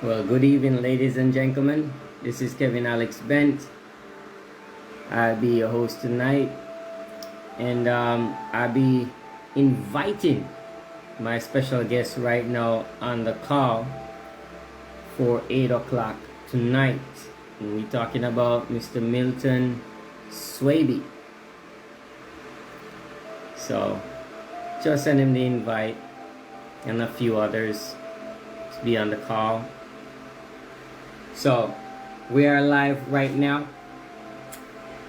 Well, good evening, ladies and gentlemen. This is Kevin Alex Bent. I'll be your host tonight, and I'll be inviting my special guest right now on the call for 8 o'clock tonight. And we're talking about Mr. Milton Swaby. So, just send him the invite and a few others to be on the call. So, we are live right now.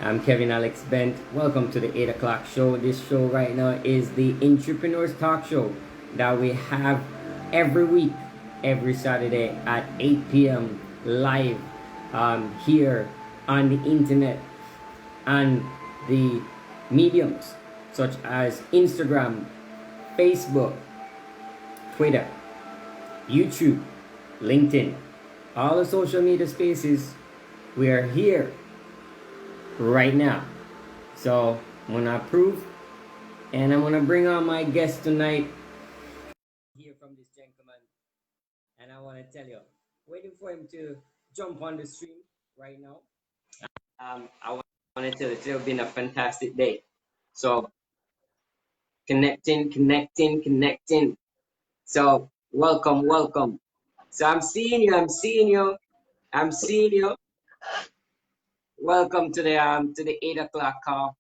I'm Kevin Alex Bent. Welcome to the 8 o'clock show. This show right now is the Entrepreneurs Talk Show that we have every week, every Saturday at 8 p.m. live here on the internet and the mediums such as Instagram, Facebook, Twitter, YouTube, LinkedIn, all the social media spaces. We are here right now. So I'm gonna approve, and I'm gonna bring on my guest tonight. Hear from this gentleman, and I want to tell you, waiting for him to jump on the stream right now. I want to tell you, it's been a fantastic day. So connecting. So welcome. So I'm seeing you. Welcome to the 8 o'clock call.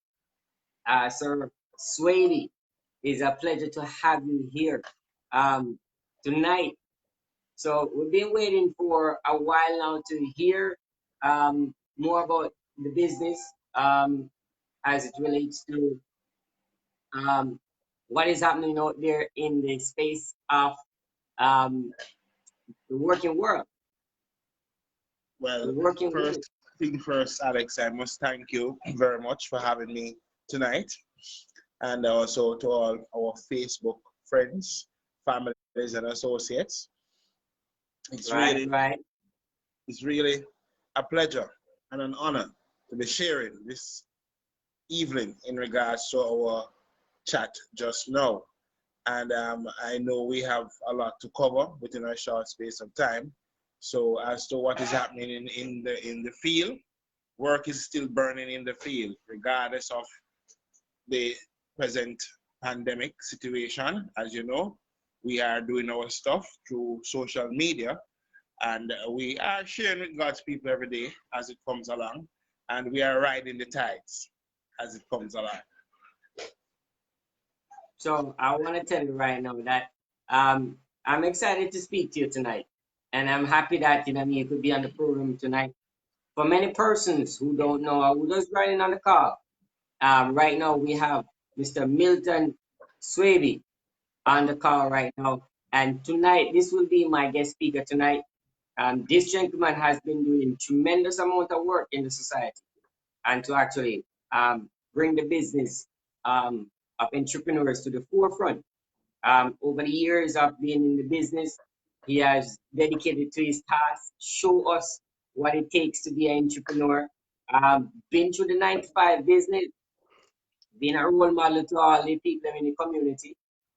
Sir Swaby, it's a pleasure to have you here tonight. So we've been waiting for a while now to hear more about the business as it relates to um, what is happening out there in the space of um, the working world. Well, first thing first, Alex, I must thank you very much for having me tonight, and also to all our Facebook friends, families, and associates. It's really a pleasure and an honor to be sharing this evening in regards to our chat just now. And I know we have a lot to cover within a short space of time. So as to what is happening in the field, work is still burning in the field, regardless of the present pandemic situation. As you know, we are doing our stuff through social media, and we are sharing with God's people every day as it comes along, and we are riding the tides as it comes along. So I want to tell you right now that I'm excited to speak to you tonight, and I'm happy that you could be on the program tonight. For many persons who don't know, who just running on the call, right now we have Mr. Milton Swaby on the call right now, and tonight this will be my guest speaker tonight. This gentleman has been doing tremendous amount of work in the society, and to actually bring the business of entrepreneurs to the forefront. Over the years of being in the business, he has dedicated to his task, show us what it takes to be an entrepreneur. Been through the 9 to 5 business, been a role model to all the people in the community.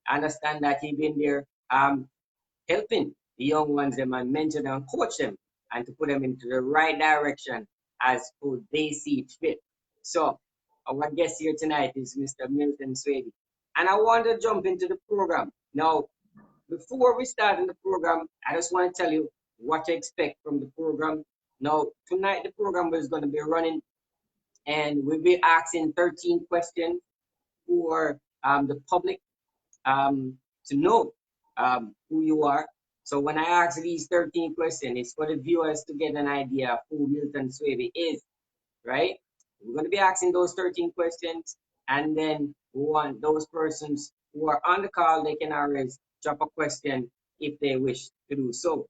Understand that he been there helping the young ones them and mentor them and coach them and to put them into the right direction as who they see fit. So our guest here tonight is Mr. Milton Swaby. And I want to jump into the program. Now, before we start in the program, I just want to tell you what to expect from the program. Now, tonight the program is going to be running and we'll be asking 13 questions for the public to know who you are. So when I ask these 13 questions, it's for the viewers to get an idea of who Milton Swaby is, right? We're going to be asking those 13 questions, and then we want those persons who are on the call, they can always drop a question if they wish to do so.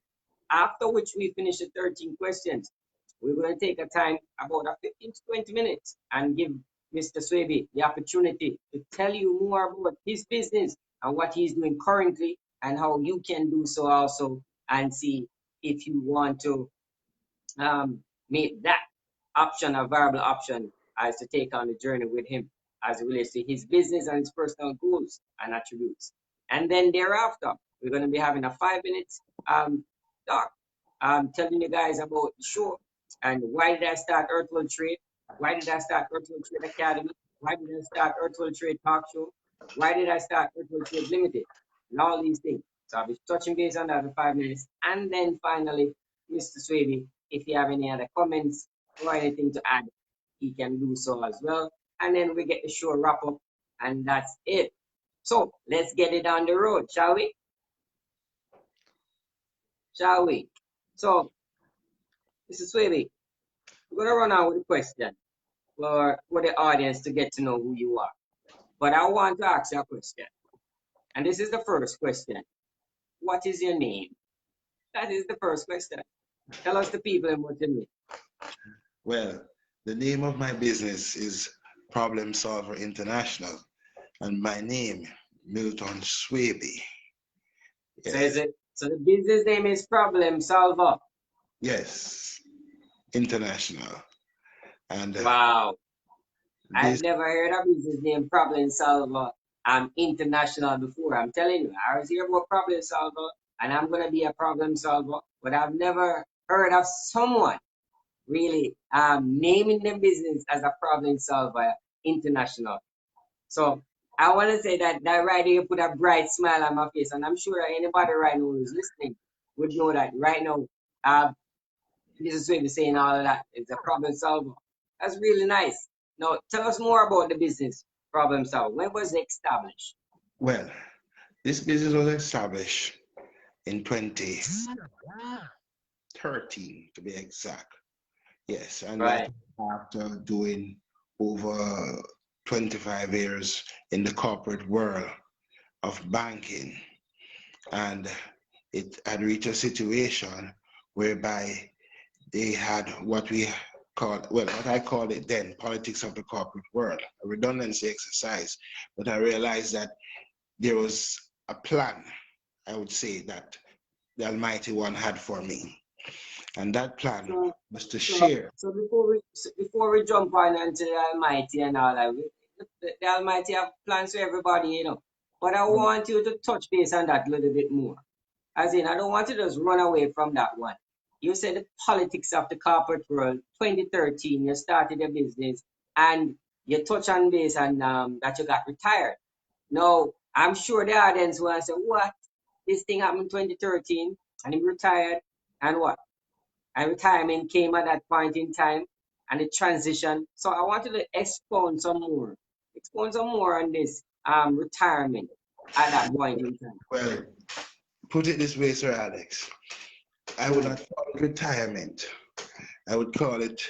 After which we finish the 13 questions, we're going to take a time about 15 to 20 minutes and give Mr. Swaby the opportunity to tell you more about his business and what he's doing currently and how you can do so also, and see if you want to make that option a viable option as to take on the journey with him as it relates to his business and his personal goals and attributes. And then thereafter, we're going to be having a 5 minutes talk telling you guys about the show and why did I start Earthworld Trade? Why did I start Earthworld Trade Academy? Why did I start Earthworld Trade Talk Show? Why did I start Earthworld Trade Limited? And all these things. So I'll be touching base on that for 5 minutes. And then finally, Mr. Swaby, if you have any other comments or anything to add, he can do so as well. And then we get the show wrap up, and that's it. So let's get it on the road, shall we? Shall we? So, Mr. Swaby, we're gonna run out with a question for the audience to get to know who you are. But I want to ask you a question. And this is the first question. What is your name? That is the first question. Tell us the people and what you mean. Well, the name of my business is Problem Solver International, and my name, Milton Swaby. Yes. So the business name is Problem Solver. Yes, International. And wow. I've never heard a business name Problem Solver International before. I'm telling you, I was here about Problem Solver, and I'm gonna be a problem solver, but I've never heard of someone really naming their business as a Problem Solver International. So I want to say that right there put a bright smile on my face, and I'm sure anybody right now who's listening would know that right now. This is what we're saying all of that. It's a problem solver. That's really nice. Now, tell us more about the business Problem Solver. When was it established? Well, this business was established in 2013, to be exact. Yes, and right. After doing over 25 years in the corporate world of banking, and it had reached a situation whereby they had what we called, well, what I called it then, politics of the corporate world, a redundancy exercise. But I realized that there was a plan, I would say, that the Almighty One had for me. And that plan was to share. So before we jump on into the Almighty and all that, the Almighty have plans for everybody, you know. But I want you to touch base on that a little bit more. As in, I don't want you to just run away from that one. You said the politics of the corporate world, 2013, you started your business and you touch on base and that you got retired. Now, I'm sure the audience will say, what? This thing happened in 2013 and he retired and what? And retirement came at that point in time and the transition. So I wanted to expound some more on this retirement at that point in time. Well, put it this way, Sir Alex. I would not call it retirement. I would call it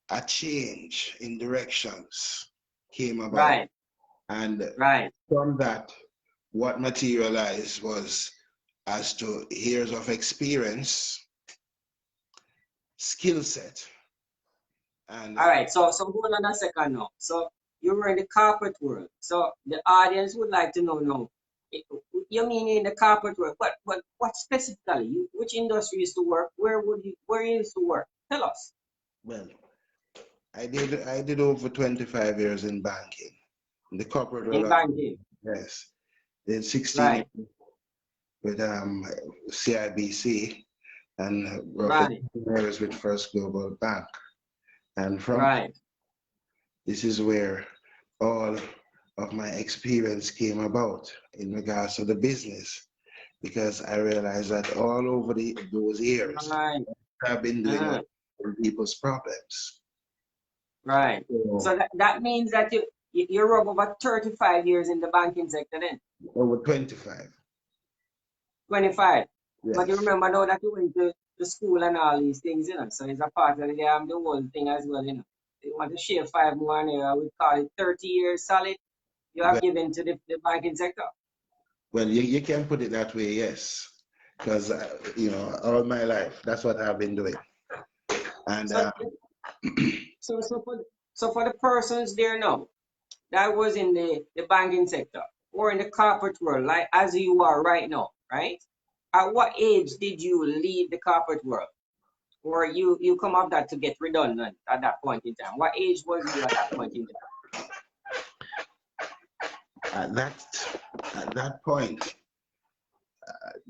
a change in directions came about. Right. And right. From that, what materialized was as to years of experience, skill set. And all right, so hold on a second now. So you were in the corporate world. So the audience would like to know now. You mean in the corporate world? What specifically? Which industry used to work? Where you used to work? Tell us. Well, I did over 25 years in banking. In the corporate world. In banking. Yes. Did 16 right. with CIBC and right. years with First Global Bank. And from right. This is where all of my experience came about in regards to the business, because I realized that all over those years, right. I've been doing people's problems. Right. So that means that you're over 35 years in the banking sector then? Over 25. 25. Yes. But you remember now that you went to school and all these things, you know, so it's a part of the whole thing as well, you know. You want to share 5 more and I would call it 30 years solid you have given to the banking sector. Well, you can put it that way, yes. Because, you know, all my life, that's what I've been doing. And so for the persons there now that was in the banking sector or in the corporate world, like as you are right now, right? At what age did you leave the corporate world? Or you come up that to get redundant at that point in time? What age was you at that point in time? At that point,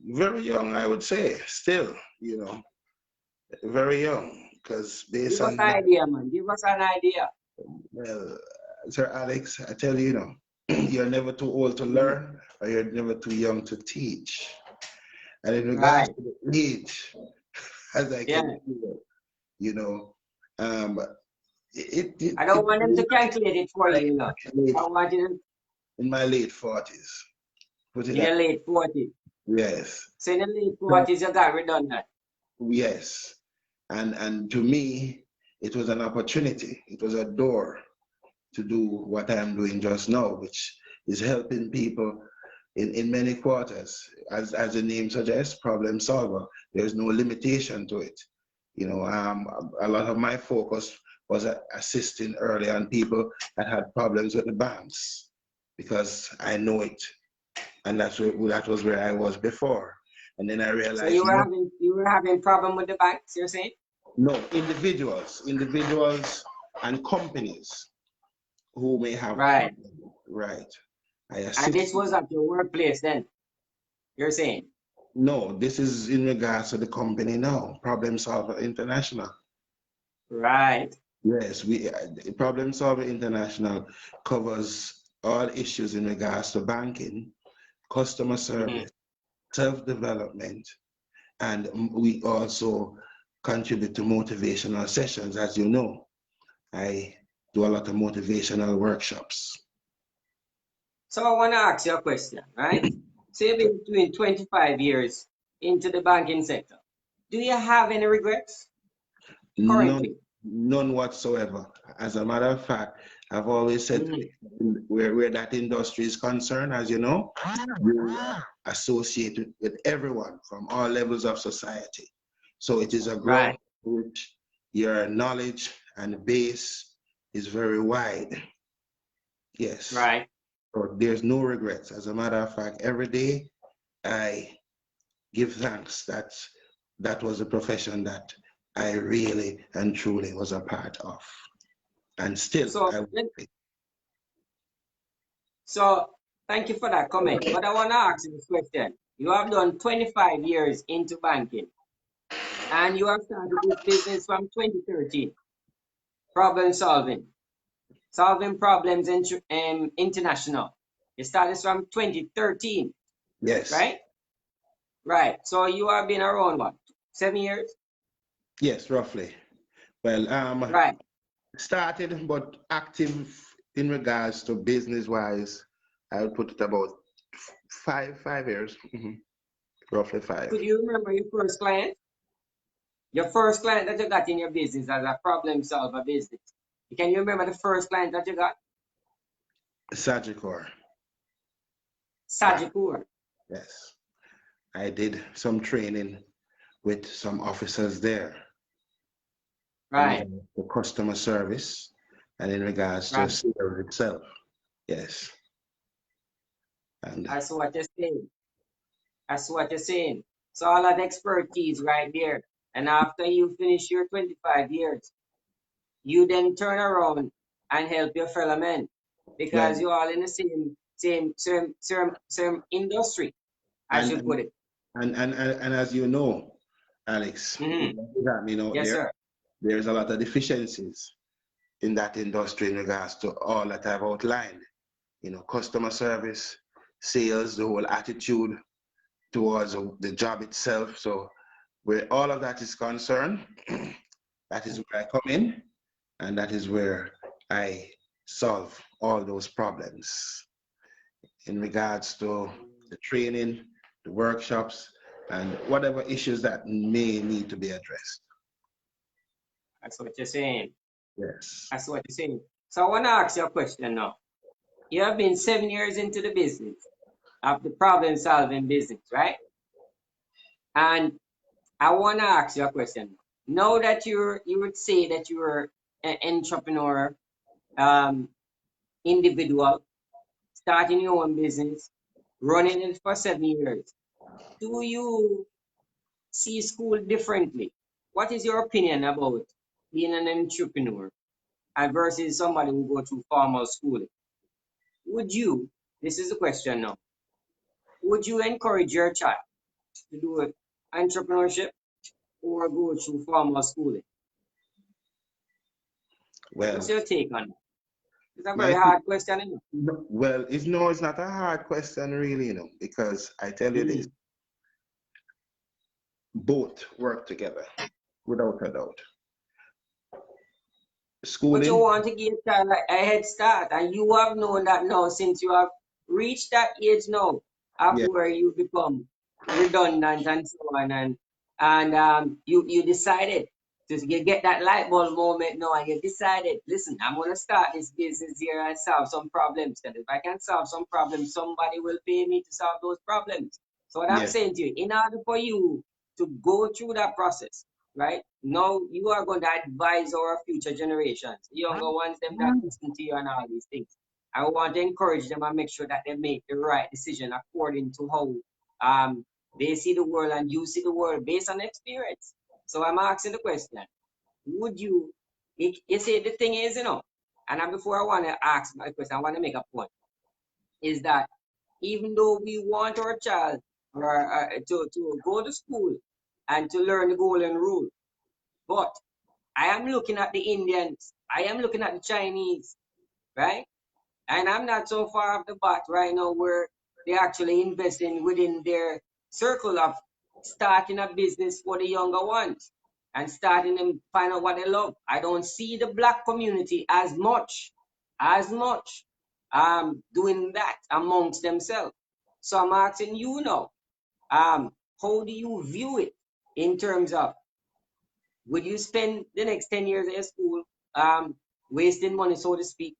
very young, I would say, still, you know. Very young, because Give based us on an my, idea, man. Give us an idea. well, Sir Alex, I tell you, you're never too old to Mhm. learn, or you're never too young to teach. And in regards Right. to the age, as I Yeah. can hear, you know, um, I don't it want them to calculate it for you, late, I want you in my late 40s. Put it in that your late 40s. yes, So in the late 40s, you got redundant. yes. And to me, it was an opportunity. It was a door to do what I'm doing just now, which is helping people in many quarters. As the name suggests, problem solver. There's no limitation to it. A lot of my focus was assisting early on people that had problems with the banks because I know it, and that was where I was before. And then I So realized, no, you were having problem with the banks, you're saying? no, individuals and companies who may have Right. problems, right? I And assist. this was at your workplace then, you're saying? No, this is in regards to the company now, Problem Solver International. Right. Yes, Problem Solver International covers all issues in regards to banking, customer Hmm. service, self-development, and we also contribute to motivational sessions. As you know, I do a lot of motivational workshops. So I want to ask you a question, right? So you've been doing 25 years into the banking sector. Do you have any regrets None, currently? none whatsoever. As a matter of fact, I've always said Hmm. where that industry is concerned, as you know, you associate with everyone from all levels of society. So it is a ground Right. which your knowledge and base is very wide. Yes. Right. So there's no regrets. As a matter of fact, every day I give thanks that that was a profession that I really and truly was a part of. And still, So, I would say, so thank you for that comment. But I want to ask you this question. You have done 25 years into banking and you have started this business from 2013, problem solving, solving problems international. You started from 2013, yes, right? Right. So you have been around what? 7 years? yes, roughly. Well, Right. started but active in regards to business wise, I would put it about 5 years, roughly five. Could you remember your first client? Your first client that you got in your business as a problem solver business. Can you remember the first client that you got? Sagicor, Sajipur. yes. I did some training with some officers there in Right. regards to customer service and in regards to Right. sales itself. Yes. And That's what you're saying. That's what you're saying. So all that expertise right there. And after you finish your 25 years, you then turn around and help your fellow men well, because you're all in the same industry, I and should and put it. and as you know, Alex, Hmm. that out Yes, there, sir. there's a lot of deficiencies in that industry in regards to all that I've outlined. Customer service, sales, the whole attitude towards the job itself. So where all of that is concerned, that is where I come in, and that is where I solve all those problems in regards to the training, the workshops, and whatever issues that may need to be addressed. That's what you're saying. Yes. That's what you're saying. So I want to ask you a question now. You have been 7 years into the business of the problem solving business, right? And I want to ask you a question. Now that you would say that you're an entrepreneur, um, individual, starting your own business, running it for 7 years, do you see school differently? What is your opinion about being an entrepreneur and versus somebody who go through formal schooling? Would you, this is the question now, would you encourage your child to do entrepreneurship or go through formal schooling? Well, What's your take on that? It's a very my hard question, isn't it? well, it's no, it's not a hard question really, because I tell you this, Mm. both work together without a doubt. But you Schooling, want to give child a head start, and you have known that now since you have reached that age now, of yeah, where you become redundant and so on, and you decided to you get that light bulb moment now, and you decided, listen, I'm gonna start this business here and solve some problems. And if I can solve some problems, somebody will pay me to solve those problems. So what I'm yeah, saying to you, in order for you to go through that process, right? Now you are going to advise our future generations, the younger ones, them that listen to you and all these things. I want to encourage them and make sure that they make the right decision according to how they see the world and you see the world based on experience. So I'm asking the question, would you, you see the thing is, and before I want to ask my question, I want to make a point, is that even though we want our child to go to school and to learn the golden rule, but I am looking at the Indians. I am looking at the Chinese, right? And I'm not so far off the bat right now where they actually investing within their circle of starting a business for the younger ones and starting them find out what they love. I don't see the black community as much doing that amongst themselves. So I'm asking you now, how do you view it in terms of, would you spend the next 10 years at school wasting money, so to speak,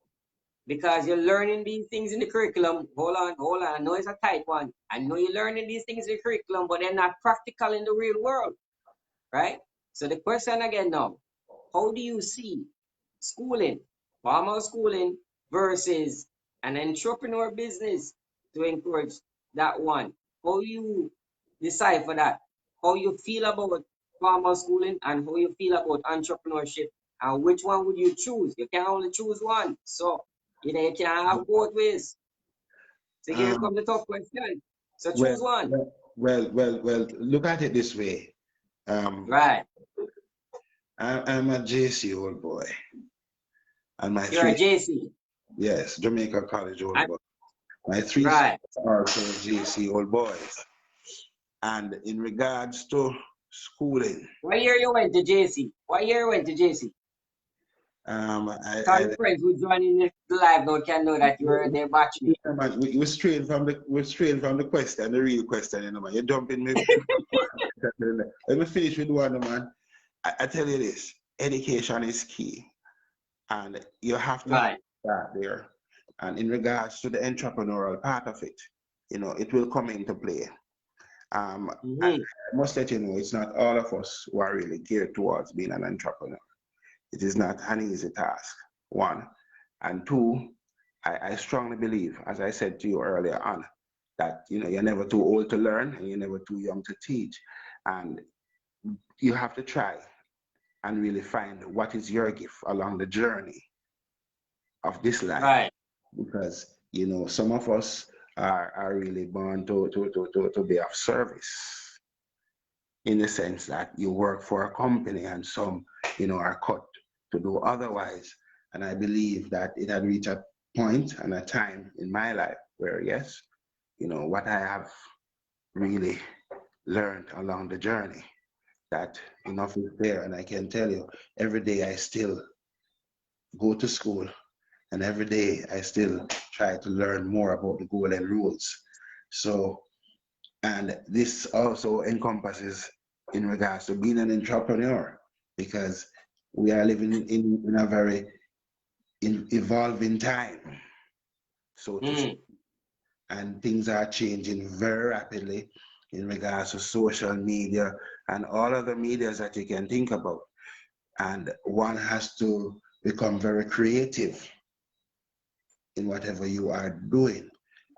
because you're learning these things in the curriculum? Hold on. I know it's a tight one. I know you're learning these things in the curriculum, but they're not practical in the real world, right? So the question again now, how do you see schooling, formal schooling versus an entrepreneur business to encourage that one? How you decide for that? How you feel about formal schooling and how you feel about entrepreneurship, and which one would you choose? You can only choose one. So you can't have both ways. So here um, comes the tough question. So well, choose one. well, look at it this way. Um, Right. I'm a JC old boy, and my You're a three, JC. yes, Jamaica College old I- boy. My three sons Right. are also JC old boys. And in regards to schooling, What year you went to JC? What year you went to JC? Tell I your friends who joining the live now can know that you were there watching it. yeah, man, we straying from the question, the real question, man. You're jumping me. Let me finish with one, man. I tell you this: education is key, and you have to Right. start there. And in regards to the entrepreneurial part of it, it will come into play. I Mm-hmm. must let you know, it's not all of us who are really geared towards being an entrepreneur. It is not an easy task, one. And two, I strongly believe, as I said to you earlier on, that you're never too old to learn and you're never too young to teach. And you have to try and really find what is your gift along the journey of this life. Right. Because some of us are really born to be of service, in the sense that you work for a company, and some are cut to do otherwise. And I believe that it had reached a point and a time in my life where, yes, what I have really learned along the journey, that enough is there. And I can tell you, every day I still go to school, and every day I still try to learn more about the golden rules. So, and this also encompasses in regards to being an entrepreneur, because we are living in a very evolving time, so to speak, Mm. and things are changing very rapidly in regards to social media and all other medias that you can think about. And one has to become very creative in whatever you are doing.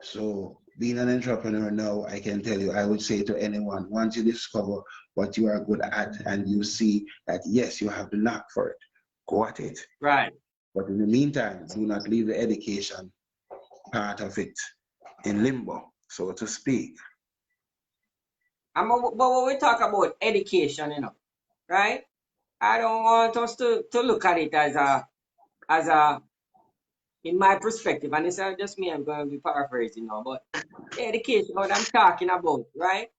So being an entrepreneur now, I can tell you, I would say to anyone, once you discover what you are good at and you see that, yes, you have the knack for it, go at it. Right. But in the meantime, do not leave the education part of it in limbo, so to speak. But when we talk about education, right? I don't want us to look at it as a in my perspective, and this is just me, I'm going to be paraphrasing now, but the education, what I'm talking about, right,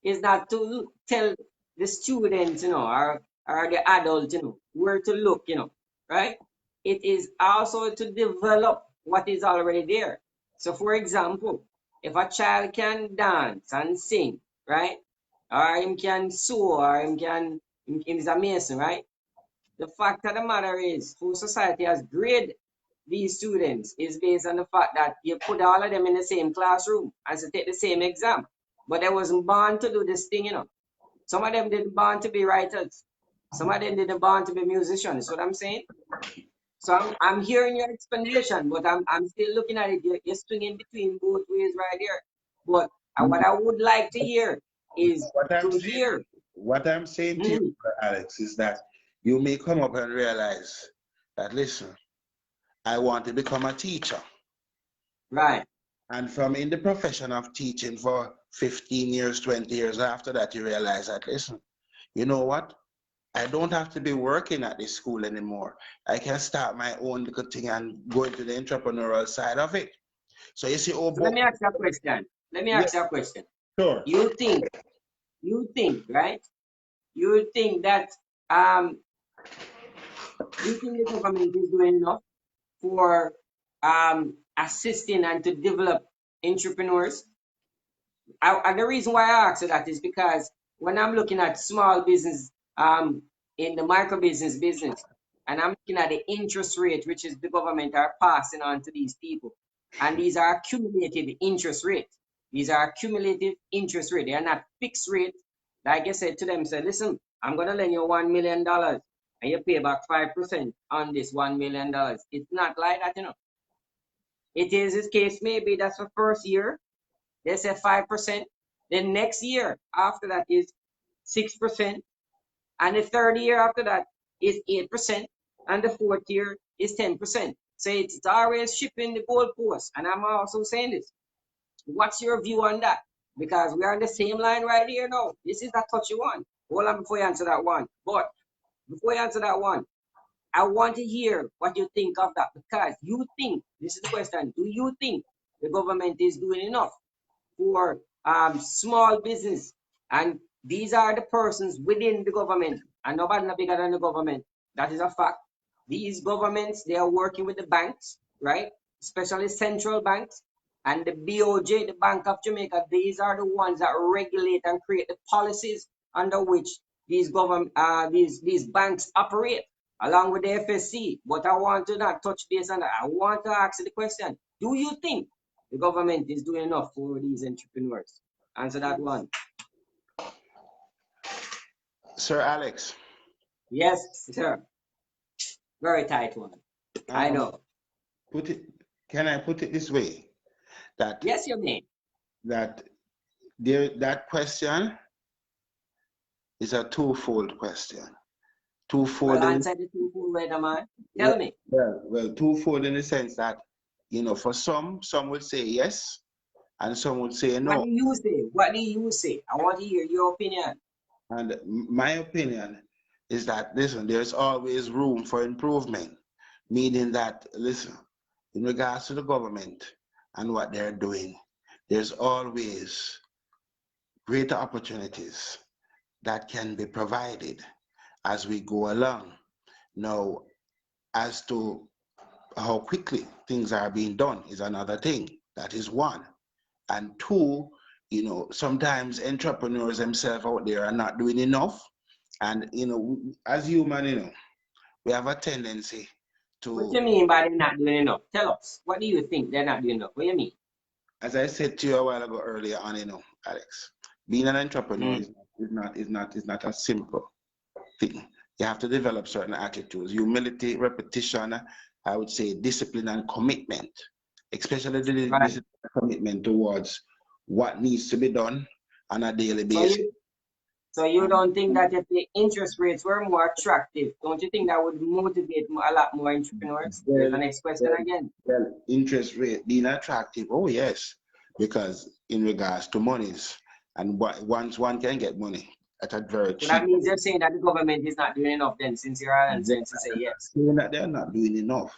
is not to tell the students, or the adults, where to look, right? It is also to develop what is already there. So, for example, if a child can dance and sing, right, or him can sew, or him is a mason, right? The fact of the matter is, who society has graded these students is based on the fact that you put all of them in the same classroom and to take the same exam. But they wasn't born to do this thing, Some of them didn't born to be writers. Some of them didn't born to be musicians. What I'm saying? So I'm hearing your explanation, but I'm still looking at it. You're swinging between both ways right here. But what I would like to hear is What I'm to saying, hear. what I'm saying to you, Mhm. Alex, is that you may come up and realize that, listen, I want to become a teacher. Right. And from in the profession of teaching for 15 years, 20 years, after that, you realize that, listen, you know what? I don't have to be working at this school anymore. I can start my own little thing and go into the entrepreneurial side of it. So you see, oh, So let both, me ask you a question. Let me yeah, ask you a question. sure. You think, right? You think that um you think the government is doing enough for assisting and to develop entrepreneurs? And the reason why I ask you that is because when I'm looking at small business, in the micro business, and I'm looking at the interest rate, which is the government are passing on to these people, and these are accumulated interest rate. These are accumulative interest rate. They are not fixed rate. Like I said to them, say, listen, I'm gonna lend you $1 million, and you pay back 5% on this $1 million. It's not like that. It is this case maybe that's the first year they say 5%. The next year after that is 6%. And the third year after that is 8%. And the fourth year is 10%. So it's always shipping the goalpost. And I'm also saying this. What's your view on that? Because we are on the same line right here now. This is a touchy one. Hold on before you answer that one. But before you answer that one, I want to hear what you think of that. Because you think, this is the question, do you think the government is doing enough for small business? And these are the persons within the government, and nobody not bigger than the government. That is a fact. These governments, they are working with the banks, right? Especially central banks and the BOJ, the Bank of Jamaica. These are the ones that regulate and create the policies under which these these banks operate, along with the FSC. But I want to not touch base on that. I want to ask you the question: do you think the government is doing enough for these entrepreneurs? Answer that one. Sir Alex, Yes, sir. Very tight one. I um, know. put it, can I put it this way? That Yes, you may. that that question is a twofold question. Well, Twofold in answer the two full man. well, Tell me. twofold in the sense that, for some would say yes, and some would say What no. do you say? What do you say? I want to hear your opinion. And my opinion is that, listen, there's always room for improvement, meaning that, listen, in regards to the government and what they're doing, there's always greater opportunities that can be provided as we go along. Now, as to how quickly things are being done is another thing. That is one. And two, sometimes entrepreneurs themselves out there are not doing enough. And, as human, we have a tendency What do you to, mean by they're not doing enough? Tell us. What do you think they're not doing enough? What do you mean? as I said to you a while ago earlier on, Alex, being an entrepreneur Mm. is not a simple thing. You have to develop certain attitudes, humility, repetition, I would say discipline and commitment, especially the Right. discipline and commitment towards what needs to be done on a daily So basis. you don't think that if the interest rates were more attractive, don't you think that would motivate a lot more entrepreneurs? Here's the Well, next question well, again. interest rate being attractive, oh yes, because in regards to monies, and once one can get money, at a very So that cheap. means you're saying that the government is not doing enough then, since you're answering to say yes. Saying that they're not doing enough,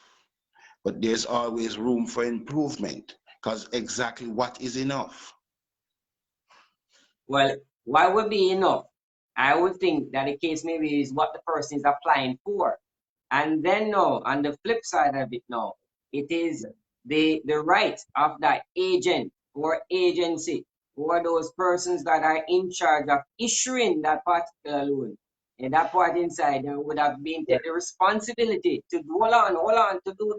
but there's always room for improvement, because exactly what is enough? Well, what would be enough? I would think that the case maybe is what the person is applying for. And then no, on the flip side of it now, it is the right of that agent or agency or those persons that are in charge of issuing that particular loan. And that part inside would have been take the responsibility to do, hold on, to do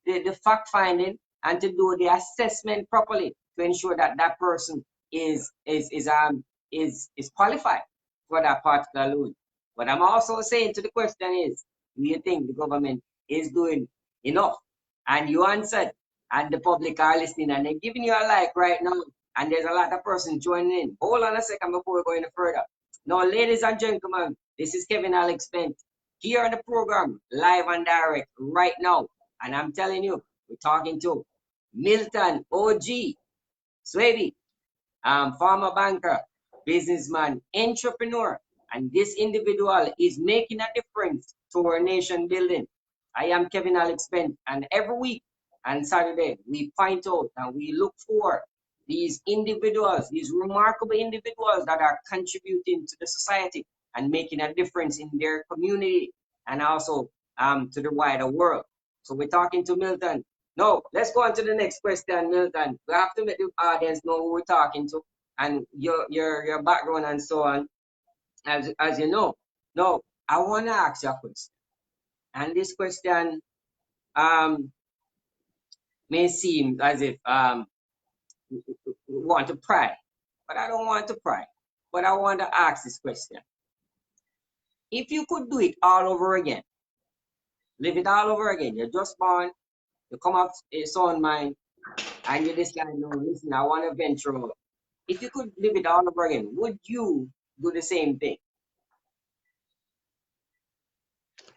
the fact finding and to do the assessment properly to ensure that that person is qualified for that particular loan. But I'm also saying to the question is, do you think the government is doing enough? And you answered, and the public are listening, and they're giving you a like right now. And there's a lot of persons joining in. Hold on a second before we go any further. Now, ladies and gentlemen, this is Kevin Alex Bent here on the program, live and direct right now. And I'm telling you, we're talking to Milton OG Swaby, former banker, businessman, entrepreneur, and this individual is making a difference to our nation building. I am Kevin Alex Bent, and every week on Saturday, we find out and we look for these individuals, these remarkable individuals that are contributing to the society and making a difference in their community and also to the wider world. So we're talking to Milton. No, let's go on to the next question, Milton. We have to make the audience know who we're talking to and your background and so on, as you know. Now, I want to ask you a question. And this question may seem as if we want to pry, but I don't want to pry. But I want to ask this question. If you could do it all over again, live it all over again, you're just born, you come up a sound mind, and you decide, no, listen, I want to venture out. If you could live it all over again, would you do the same thing?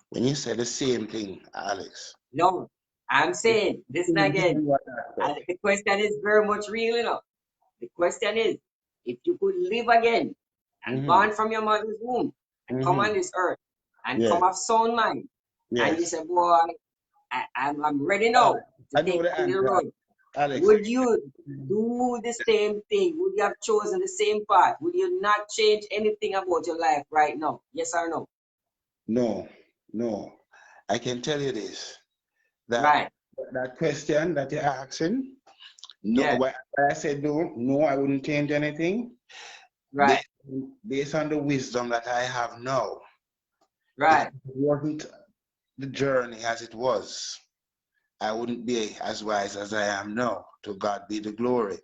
When you say the same thing, Alex. No, I'm saying, listen again. And the question is very much real enough. The question is, if you could live again and born from your mother's womb and come on this earth and come off sound mind, and you say, boy, I'm ready now to take the road. Alex. Would you do the same thing? Would you have chosen the same path? Would you not change anything about your life right now? Yes or no? No, no. I can tell you this. That question that you're asking, no, when I said no, I wouldn't change anything. Right. Based on the wisdom that I have now. Right. If it wasn't the journey as it was, I wouldn't be as wise as I am now. To God be the glory.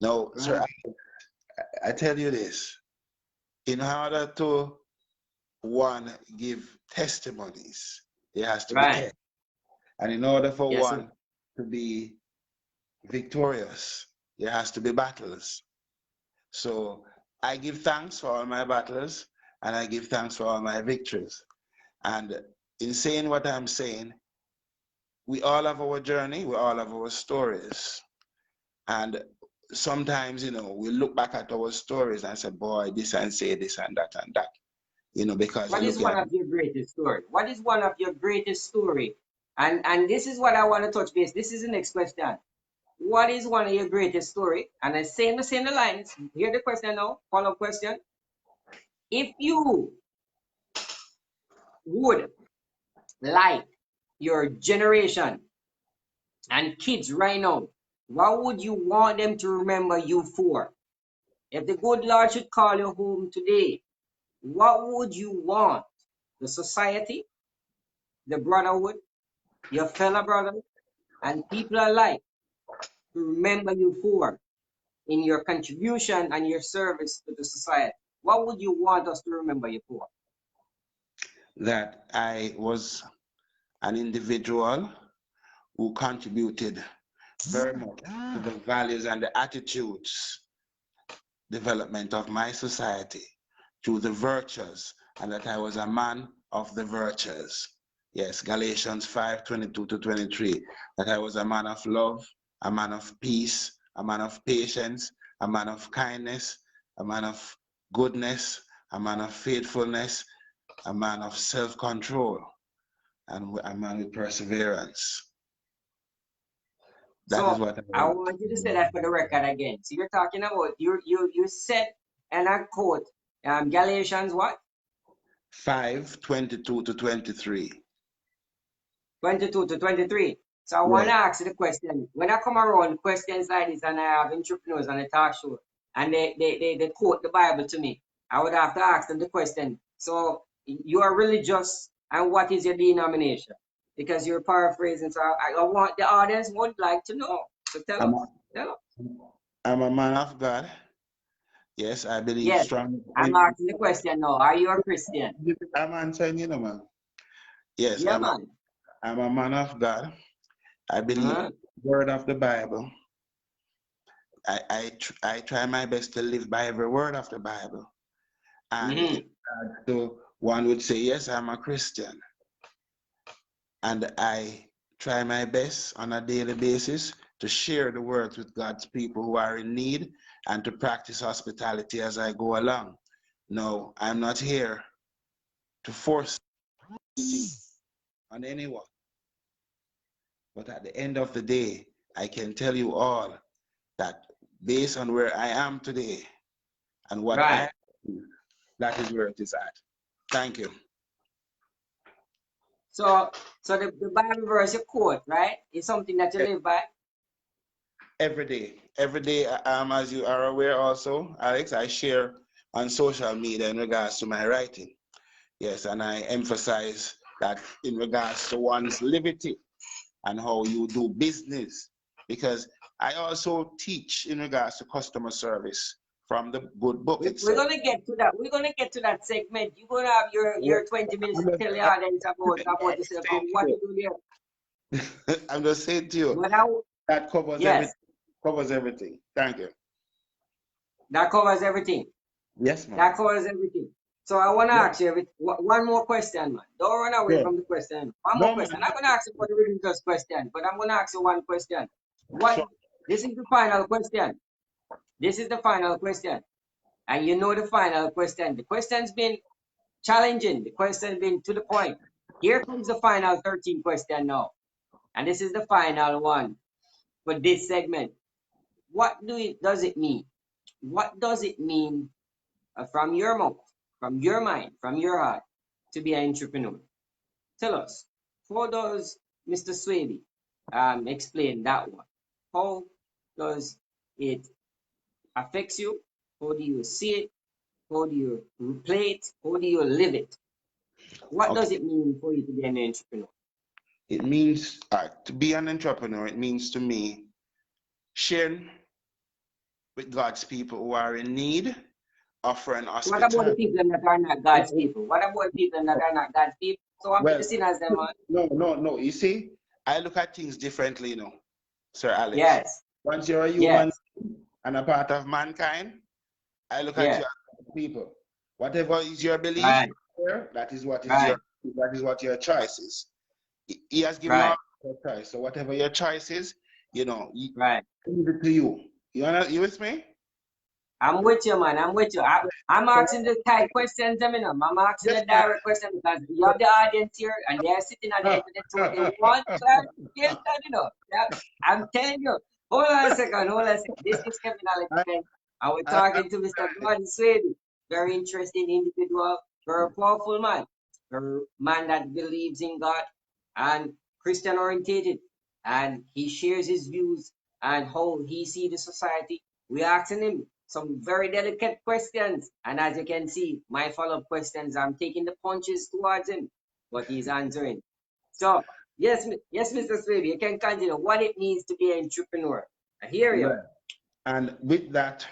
Now, sir, I tell you this. In order to one give testimonies, there has to be tests. And in order for one to be victorious, there has to be battles. So I give thanks for all my battles, and I give thanks for all my victories. And in saying what I'm saying, we all have our journey, we all have our stories. And sometimes, you know, we look back at our stories and say, boy, this and say this and that and that. You know, because what is one of your greatest story? What is one of your greatest story? And this is what I want to touch base. This is the next question. What is one of your greatest story? And I say the same lines. Hear the question now. Follow-up question. If you would like your generation and kids right now, what would you want them to remember you for? If the good Lord should call you home today, what would you want the society, the brotherhood, your fellow brothers, and people alike to remember you for in your contribution and your service to the society? What would you want us to remember you for? That I was an individual who contributed very much to the values and the attitudes development of my society, to the virtues, and that I was a man of the virtues. Yes, Galatians 5:22-23, that I was a man of love, a man of peace, a man of patience, a man of kindness, a man of goodness, a man of faithfulness, a man of self-control, and a man with perseverance. That is So what I I want. want you to say that for the record again. So you're talking about you said, and I quote Galatians what? 5:22 to 23. 22 to 23. So I want Yes. to ask you the question. When I come around questions like this and I have entrepreneurs on the talk show and they quote the Bible to me, I would have to ask them the question. So you are religious and what is your denomination? Because you're paraphrasing. So I want the audience would like to know. So tell I'm us. a, Tell us. I'm a man of God. Yes, I believe Yes. strong. I'm asking the question now. Are you a Christian? I'm answering you, man. Yes, Yeah, man. I'm a man of God. I believe Uh-huh. the word of the Bible. I try my best to live by every word of the Bible. And Mm-hmm. so one would say, yes, I'm a Christian. And I try my best on a daily basis to share the word with God's people who are in need and to practice hospitality as I go along. No, I'm not here to force on anyone. But at the end of the day, I can tell you all that based on where I am today and what Right. I do, that is where it is at. Thank you. So the Bible verse you quote, right, is something that you live by. Every day, as you are aware also, Alex, I share on social media in regards to my writing. Yes, and I emphasize that in regards to one's liberty and how you do business, because I also teach in regards to customer service from the good book We're itself. gonna get to that. We're gonna get to that segment. You're gonna have your 20 minutes to tell the audience about yourself and what you do there. I'm just saying to you, But I, that covers yes, everything. Covers everything. Thank you. that covers everything. Yes, ma'am. That covers everything. So I wanna Yes. ask you one more question, man. Don't run away Sure. from the question. One more No, question. man. I'm not gonna ask you for the religious question, but I'm gonna ask you one question. What? Sure. This is the final question. This is the final question. And you know the final question. The question's been challenging. The question's been to the point. Here comes the final 13 question now. And this is the final one for this segment. What does it mean? What does it mean from your mouth, from your mind, from your heart to be an entrepreneur? Tell us. How does Mr. Swaby explain that one? How does it affect you? How do you see it? How do you replay it? How do you live it? What Okay. does it mean for you to be an entrepreneur? It means to be an entrepreneur, it means to me sharing with God's people who are in need, offering What about the hospitality. people that are not God's people? What about the people that are not God's people? So I'm Well, the sinners, them man. no. You see, I look at things differently, Sir Alex. Yes, Once you're a human yes, and a part of mankind, I look at you yes. as people. Whatever is your belief, Right, that is what right, your choice is. He has given right, all your choice. So whatever your choice is, right. leave it to you. You with me? I'm with you, man. I'm with you. I'm asking the tight questions, I'm asking Yes, the direct questions because you have the audience here and they're sitting at the end of the tour. They want clarification, Yeah, I'm telling you. Hold on a second. Hold on a second. This is Kevin Alex again. And we're talking to Mr. Gordon Swaby. Very interesting individual, very powerful man. Very man that believes in God and Christian orientated. And he shares his views and how he sees the society. We're asking him some very delicate questions. And as you can see, my follow-up questions, I'm taking the punches towards him, but he's answering. So, yes, yes, Mr. Swaby, you can continue. What it means to be an entrepreneur. I hear you. well, and with that,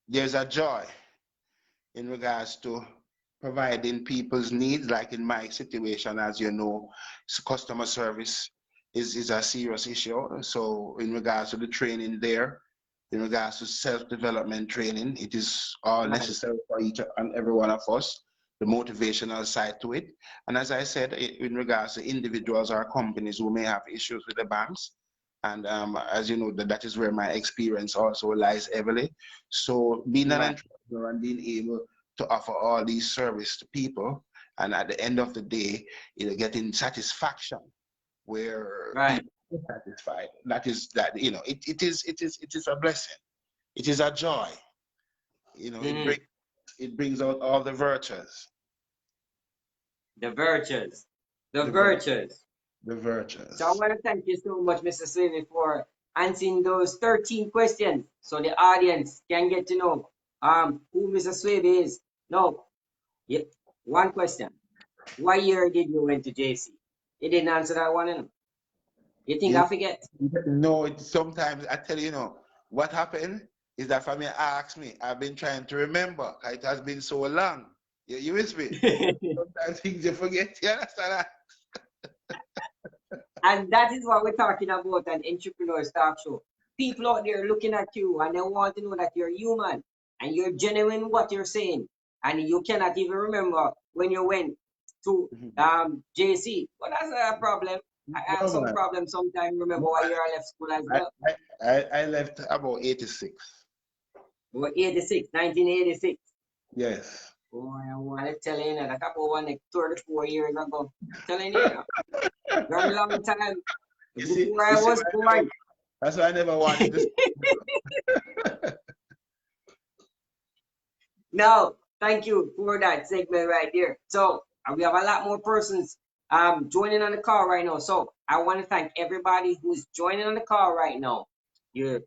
there's a joy in regards to providing people's needs, like in my situation, as you know, customer service is a serious issue. So in regards to the training there, in regards to self-development training, it is all Right. necessary for each and every one of us, the motivational side to it. And as I said, in regards to individuals or companies who may have issues with the banks, and as you know, that is where my experience also lies heavily. So being an Right. entrepreneur and being able to offer all these service to people, and at the end of the day, getting satisfaction where Right. people are satisfied. It is a blessing. It is a joy. Mm. It brings out all the virtues. The virtues. The The vir- virtues. the So I virtues. want to thank you so much, Mr. Swaby, for answering those 13 questions so the audience can get to know who Mr. Swaby is. No, yep. One question. What year did you went to JC? You didn't answer that one. You think You I forget? know, sometimes I tell what happened is that for me, ask me, I've been trying to remember. It has been so long. You with me? Sometimes things you forget. You understand that? And that is what we're talking about an entrepreneur talk show. People out there looking at you and they want to know that you're human and you're genuine in what you're saying. And you cannot even remember when you went to JC. But that's not a problem. I have No, some man. problems sometimes remember why you left school as well. I left about 86. Or 86, 1986. Yes. Boy, I want to tell you that about 34 years ago. Telling you, very long time before You I see was born. that's why I never wanted to. No, thank you for that segment right there. So we have a lot more persons joining on the call right now. So I want to thank everybody who's joining on the call right now. We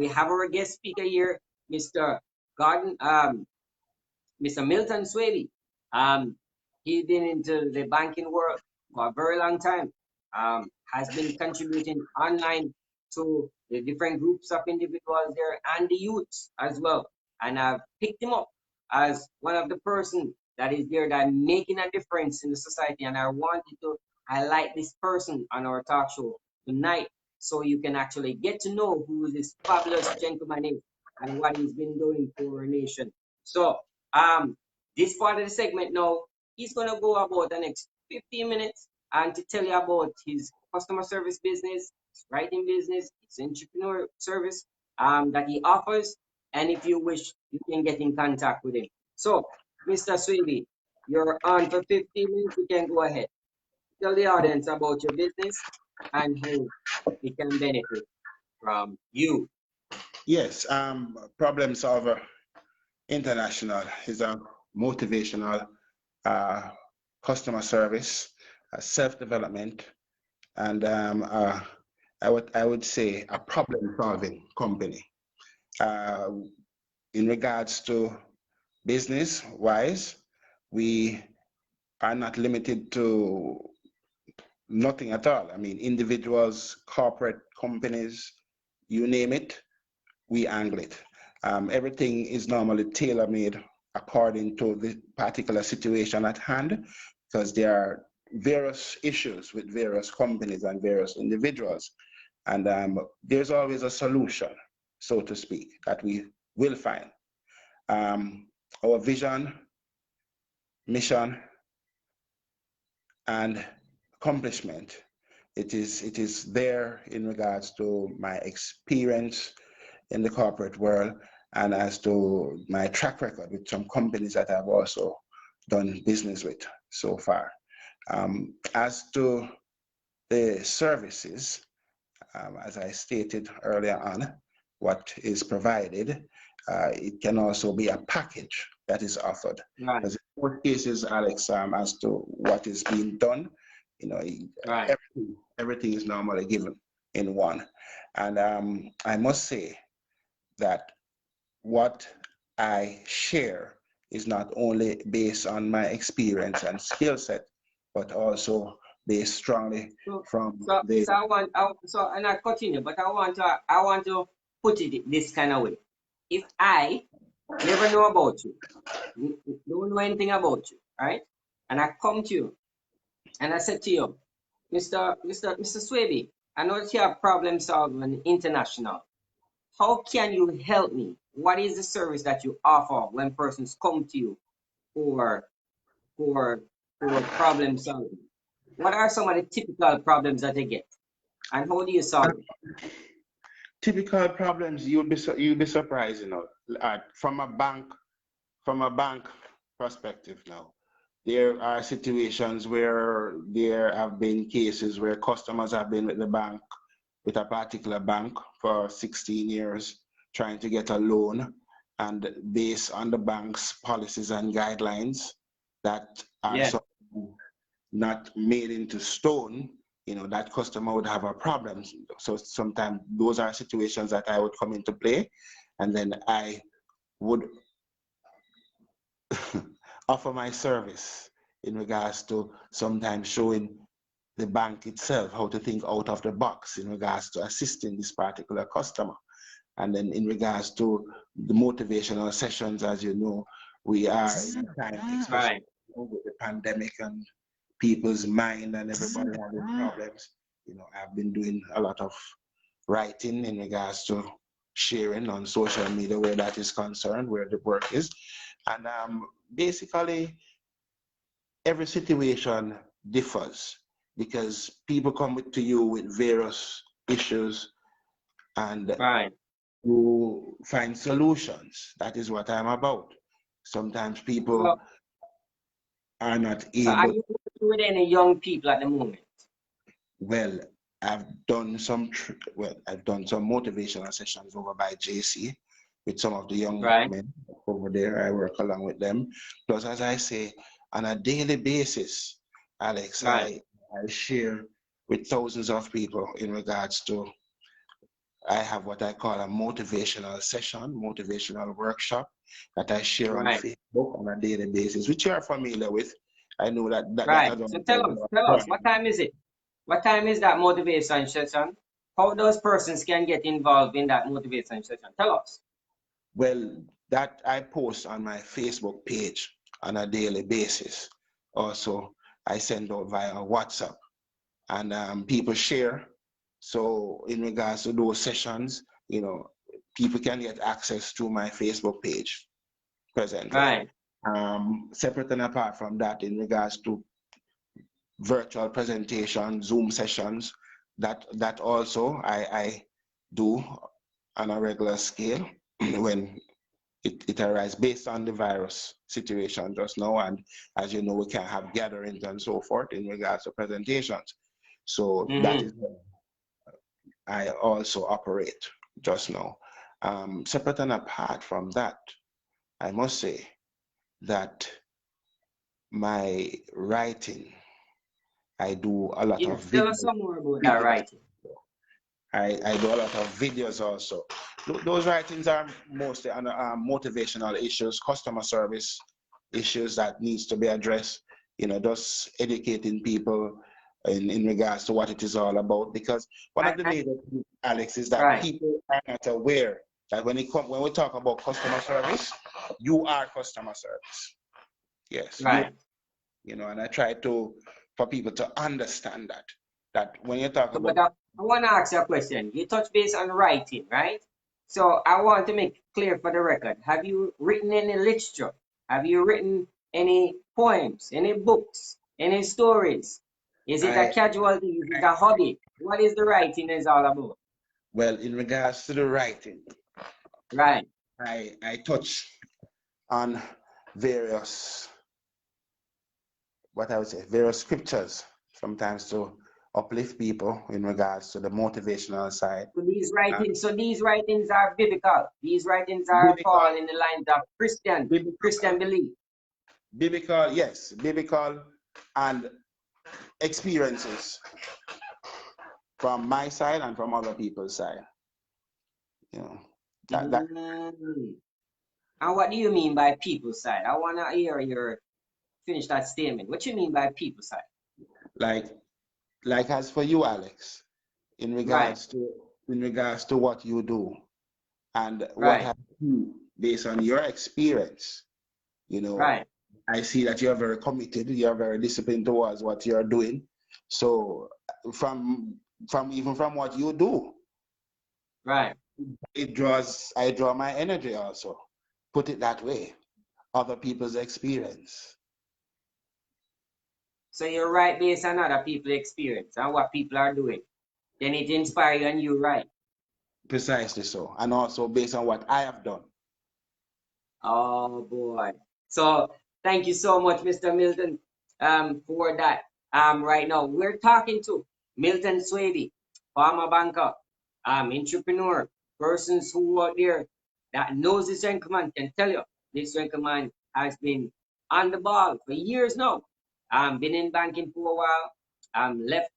have our guest speaker here, Mr. Garden, Mr. Milton Swaby. He's been into the banking world for a very long time. Has been contributing online to the different groups of individuals there and the youths as well. And I've picked him up as one of the person that is there that making a difference in the society. And I wanted to highlight this person on our talk show tonight so you can actually get to know who this fabulous gentleman is and what he's been doing for our nation. So this part of the segment now, he's gonna go about the next 15 minutes and to tell you about his customer service business, his writing business, his entrepreneur service that he offers. And if you wish, you can get in contact with him. So, Mr. Swaby, you're on for 15 minutes. You can go ahead. Tell the audience about your business and how it can benefit from you. Yes. Problem Solver International is a motivational customer service, self-development, and I would say a problem-solving company. In regards to business-wise, we are not limited to nothing at all. I mean, individuals, corporate companies, you name it, we angle it. Everything is normally tailor-made according to the particular situation at hand, because there are various issues with various companies and various individuals. And there's always a solution, so to speak, that we will find. Our vision, mission, and accomplishment, it is there in regards to my experience in the corporate world and as to my track record with some companies that I've also done business with so far. As to the services, as I stated earlier on, what is provided, it can also be a package that is offered. Right. Because in most cases, Alex, as to what is being done, Right. everything is normally given in one. And I must say that what I share is not only based on my experience and skill set, but also based strongly from the. And I continue, but I want to put it this kind of way. If I never know about you, don't know anything about you, right? And I come to you and I said to you, Mr. Swaby, I know that you have problem solving international. How can you help me? What is the service that you offer when persons come to you for for problem solving? What are some of the typical problems that they get, and how do you solve it? Typical problems, you'll be surprised, from a bank perspective now. There are situations where there have been cases where customers have been with the bank, with a particular bank for 16 years, trying to get a loan, and based on the bank's policies and guidelines that are Yeah. not made into stone, that customer would have a problem. So sometimes those are situations that I would come into play, and then I would offer my service in regards to sometimes showing the bank itself how to think out of the box in regards to assisting this particular customer. And then in regards to the motivational sessions, as you know, we are in a time, especially Right. with the pandemic and people's mind and everybody having problems. I've been doing a lot of writing in regards to sharing on social media where that is concerned, where the work is. And basically, every situation differs because people come to you with various issues and Right. you find solutions. That is what I'm about. Sometimes people So, are not so are able. you working with any young people at the moment? Well, I've done some motivational sessions over by JC with some of the young Right. men over there. I work along with them. Plus, as I say, on a daily basis, Alex, Right. I share with thousands of people in regards to, I have what I call a motivational session, motivational workshop that I share on Right. Facebook on a daily basis, which you are familiar with. I know that Right. I don't So tell you tell us, upfront. what time is it? What time is that motivation session? How those persons can get involved in that motivation session? Tell us. Well, that I post on my Facebook page on a daily basis. Also, I send out via WhatsApp and people share. So in regards to those sessions, people can get access to my Facebook page presently. Right. Separate and apart from that, in regards to virtual presentation, Zoom sessions, that also I do on a regular scale when it arises based on the virus situation just now. And as you know, we can't have gatherings and so forth in regards to presentations. So that Mm-hmm. is where I also operate just now. Separate and apart from that, I must say that my writing, I do a lot of Yes. Tell us videos. some more about that writing. I do a lot of videos also. Those writings are mostly on motivational issues, customer service issues that needs to be addressed, just educating people in regards to what it is all about. Because one of the I, major things, Alex, is that right. people are not aware that when we talk about customer service, you are customer service. Yes, Right. and I try for people to understand that when you talk So, about. but I want to ask you a question. You touch base on writing, right? So I want to make clear for the record. Have you written any literature? Have you written any poems, any books, any stories? Is it a I, casual thing? Is it a hobby? What is the writing is all about? well, in regards to the writing, Right. I touch on various, what I would say, various scriptures, sometimes to uplift people in regards to the motivational side. So these writings are biblical. These writings are Biblical, fall in the lines of Christian biblical, belief. biblical, yes, biblical and experiences from my side and from other people's side. You know, that Mm. And what do you mean by people side? I want to hear your finish that statement. What you mean by people side? like as for you, Alex, in Right. regards to what you do and what Right. have you based on your experience, you know, Right. I see that you're very committed, you're very disciplined towards what you're doing. So from even from what you do, Right. I draw my energy also. Put it that way. Other people's experience. So you're right based on other people's experience and what people are doing. Then it inspire you and you right. Precisely so. And also based on what I have done. Oh boy. So Thank you so much, Mr. Milton, for that. Right now, we're talking to Milton Swaby, farmer banker, entrepreneur, persons who are there that knows this gentleman can tell you this gentleman has been on the ball for years now. Been in banking for a while. Left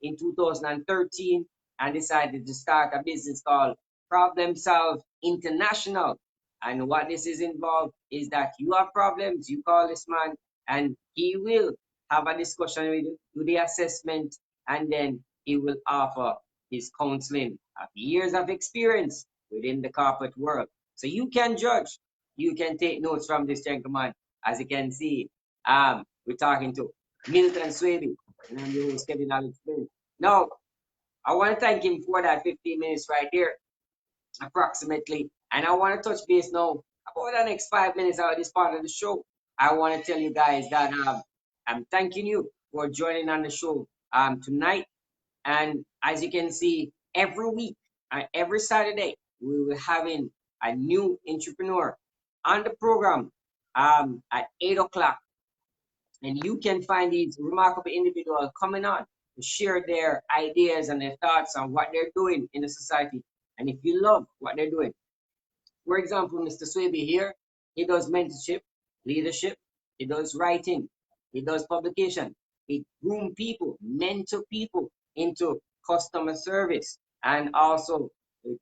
in 2013 and decided to start a business called Problem Solve International. And what this is involved is that you have problems, you call this man, and he will have a discussion with you, do the assessment, and then he will offer his counseling of years of experience within the corporate world. So you can judge, you can take notes from this gentleman. As you can see, we're talking to Milton Swaby, and I'm your host, Kevin Alex Flynn. Now, I want to thank him for that 15 minutes right there approximately. And I want to touch base now about the next 5 minutes out of this part of the show. I want to tell you guys that I'm thanking you for joining on the show tonight. And as you can see, every week, every Saturday, we will having a new entrepreneur on the program at 8 o'clock. And you can find these remarkable individuals coming on to share their ideas and their thoughts on what they're doing in the society. And if you love what they're doing, for example, Mr. Swaby here, he does mentorship, leadership, he does writing, he does publication, he groom people, mentor people into customer service, and also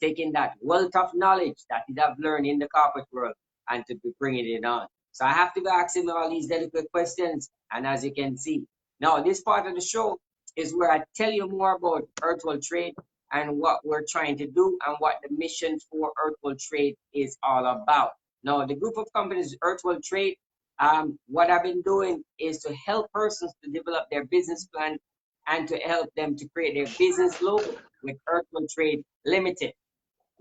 taking that wealth of knowledge that he have learned in the corporate world and to be bringing it on. So I have to be asking him all these delicate questions, and as you can see, now this part of the show is where I tell you more about Earthwell Trade and what we're trying to do and what the mission for Earthwell Trade is all about. Now, the group of companies, Earthwell Trade, what I've been doing is to help persons to develop their business plan and to help them to create their business logo with Earthwell Trade Limited,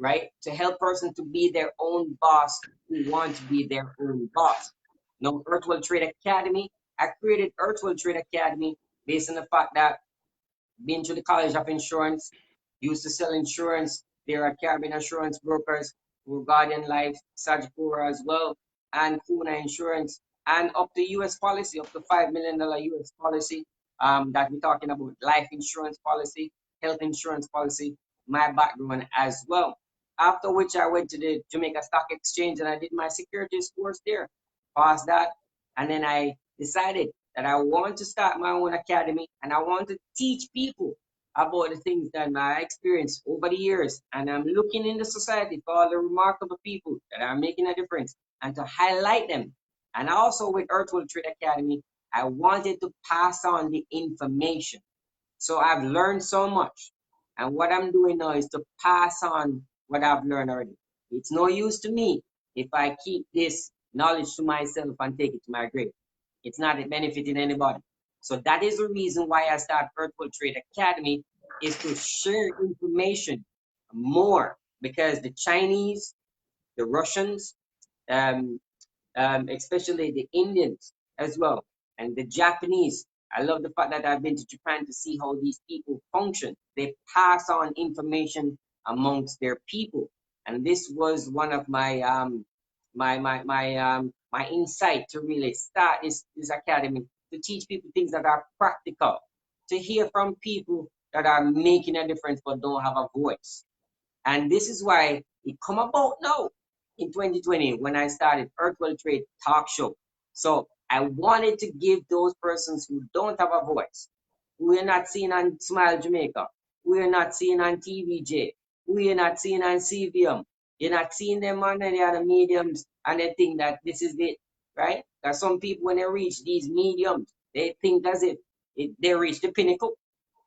right? To help persons to be their own boss who want to be their own boss. Now, Earthwell Trade Academy, I created Earthwell Trade Academy based on the fact that been to the College of Insurance, used to sell insurance. There are Caribbean insurance brokers, who Guardian Life, Sagicor as well, and Kuna Insurance, and up to US policy, up to $5 million US policy that we're talking about, life insurance policy, health insurance policy, my background as well. After which I went to the Jamaica Stock Exchange and I did my securities course there, passed that, and then I decided that I want to start my own academy and I want to teach people about the things that I experienced over the years. And I'm looking in the society for all the remarkable people that are making a difference and to highlight them. And also with Earthwell Trade Academy, I wanted to pass on the information. So I've learned so much. And what I'm doing now is to pass on what I've learned already. It's no use to me if I keep this knowledge to myself and take it to my grave. It's not benefiting anybody. So that is the reason why I started Earthwell Trade Academy, is to share information more, because the Chinese, the Russians, um, especially the Indians as well, and the Japanese. I love the fact that I've been to Japan to see how these people function. They pass on information amongst their people, and this was one of my my insight to really start this academy, to teach people things that are practical, to hear from people that are making a difference but don't have a voice. And this is why it come about now in 2020 when I started Earthwell Trade Talk Show. So I wanted to give those persons who don't have a voice, who are not seen on Smile Jamaica, who are not seen on TVJ, who are not seen on CVM. You're not seeing them on any other mediums and they think that this is it, right? Because some people, when they reach these mediums, they think as if they reach the pinnacle,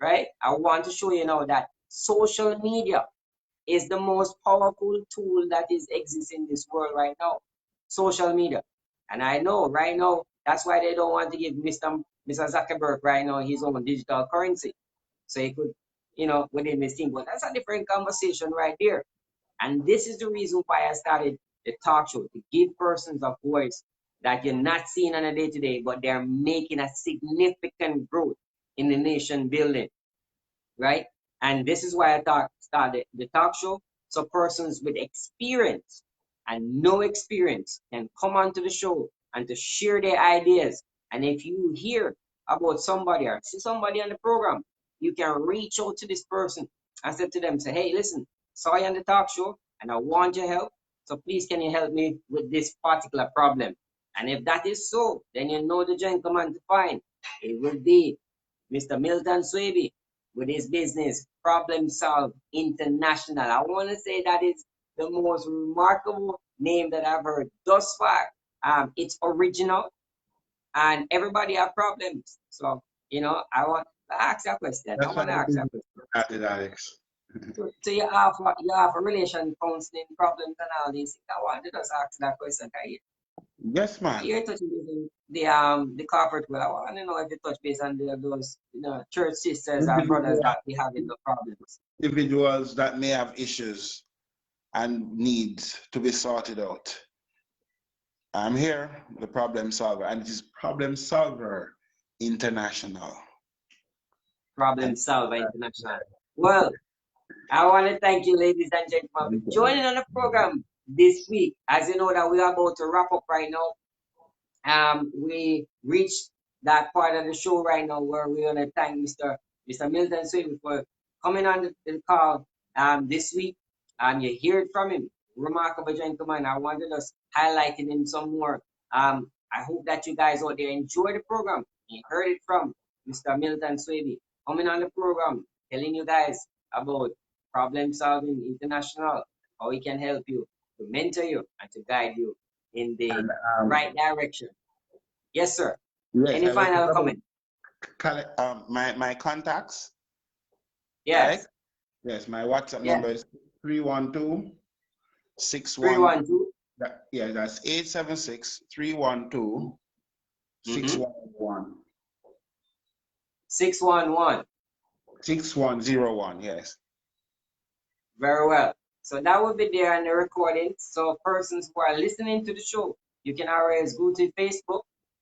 right? I want to show you now that social media is the most powerful tool that is exists in this world right now. Social media. And I know right now that's why they don't want to give Mr. Zuckerberg right now his own digital currency. So he could, within this thing. But that's a different conversation right there. And this is the reason why I started the talk show, to give persons a voice that you're not seeing on a day-to-day, but they're making a significant growth in the nation building, right? And this is why I started the talk show. So persons with experience and no experience can come onto the show and to share their ideas. And if you hear about somebody or see somebody on the program, you can reach out to this person and say to them, say, hey, listen, saw you on the talk show and I want your help. So please, can you help me with this particular problem? And if that is so, then you know the gentleman to find. It would be Mr. Milton Swaby with his business, Problem Solve International. I want to say that is the most remarkable name that I've heard thus far. It's original, and everybody have problems. So, I want to ask that question. I That's why want to the ask that business question. started, Alex. So you have a relation counseling problems and all these things. I want to just ask that question. Yes, man. You're touching base on the corporate world. I want to know if you touch base on those church sisters or brothers that we have in the problems. Individuals that may have issues and needs to be sorted out. I'm here, the problem solver, and it is Problem Solver International. Problem Solver International. Well, I want to thank you, ladies and gentlemen, for joining on the program this week. As you know that we are about to wrap up right now. We reached that part of the show right now where we're gonna thank Mr. Milton Swaby for coming on the call this week. You heard from him, remarkable gentleman. I wanted us highlighting him some more. I hope that you guys out there enjoy the program. You heard it from Mr. Milton Swaby coming on the program, telling you guys about Problem Solving International, how he can help you, to mentor you, and to guide you in the And right direction. Yes, sir. yes, Any final comment? my contacts. Yes. Right? Yes, my WhatsApp Yes. number is 312 312. Yeah, that's 876 312 6101. 611. 6101, yes. Very well. So that will be there on the recording. So persons who are listening to the show, you can always go to Facebook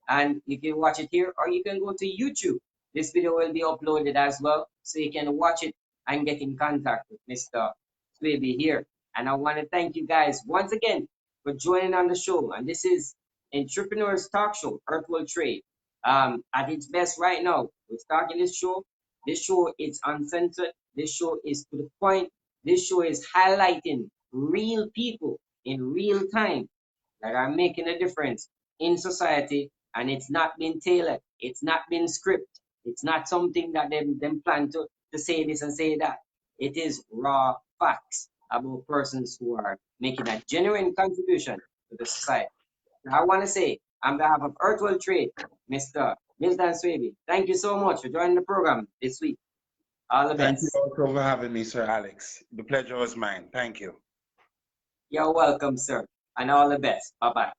and you can watch it here, or you can go to YouTube. This video will be uploaded as well, so you can watch it and get in contact with Mr. Swaby here. And I want to thank you guys once again for joining on the show. And this is Entrepreneurs Talk Show, Earth Will Trade. At its best right now, we're starting this show. This show is uncensored. This show is to the point. This show is highlighting real people in real time that are making a difference in society, and it's not been tailored. It's not been scripted. It's not something that them plan to say this and say that. It is raw facts about persons who are making a genuine contribution to the society. I want to say, on behalf of Earthwell Trade, Mr. Milton Swaby, thank you so much for joining the program this week. All the Thank you best. also for having me, Sir Alex. The pleasure was mine. Thank you. You're welcome, sir. And all the best. Bye-bye.